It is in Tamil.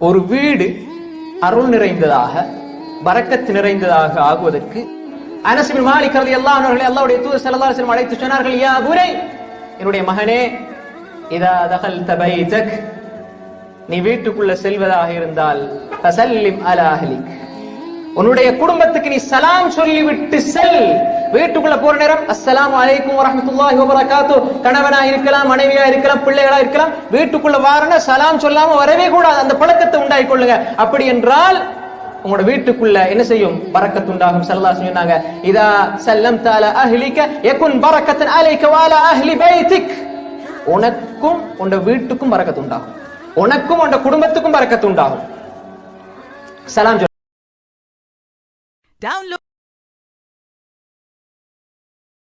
ஒரு வீடு அருள் நிறைந்ததாக பரக்கத் நிறைந்ததாக ஆகுவதற்கு அனஸ் பின் மாலிக் ரலியல்லாஹு அன்ஹு அல்லாஹ்வுடைய தூதர் ஸல்லல்லாஹு அலைஹி வஸல்லம் அழைத்து சொன்னார்கள், யா புனை, என்னுடைய மகனே, இதா தகல்த பைதக், நீ வீட்டுக்குள்ள செல்வதாக இருந்தால் ஃபஸல்லிம் அலா அஹ்லிக், உன்னுடைய குடும்பத்துக்கு நீ சலாம் சொல்லிவிட்டு செல். வீட்டுக்குள்ள போற நேரம் அஸ்ஸலாமு அலைக்கும் வரஹ்மத்துல்லாஹி வபரகாத்துஹு, கணவனா இருக்கலாம், மனைவியா இருக்கலாம், பிள்ளைகளா இருக்கலாம், வீட்டுக்குள்ள வாரன சலாம் சொல்லாம வரவே கூடாது. அந்த பழக்கத்தை உண்டாக்கி கொள்ளுங்க. அப்படி என்றால் உங்களோட வீட்டுக்குள்ள என்ன செய்யும்? பரக்கத் உண்டாகும். ஸல்லல்லாஹு அலைஹி சொன்னாங்க, இதா சல்லம்த அலா அஹ்லிக யகுன் பரக்கத்தன் அலைக வ அலா அஹ்லி பைதிக், உனக்கும் உங்க வீட்டுக்கும் பரக்கத் உண்டாகும், உனக்கும் உங்க குடும்பத்துக்கும் பரக்கத் உண்டாகும். சலாம்.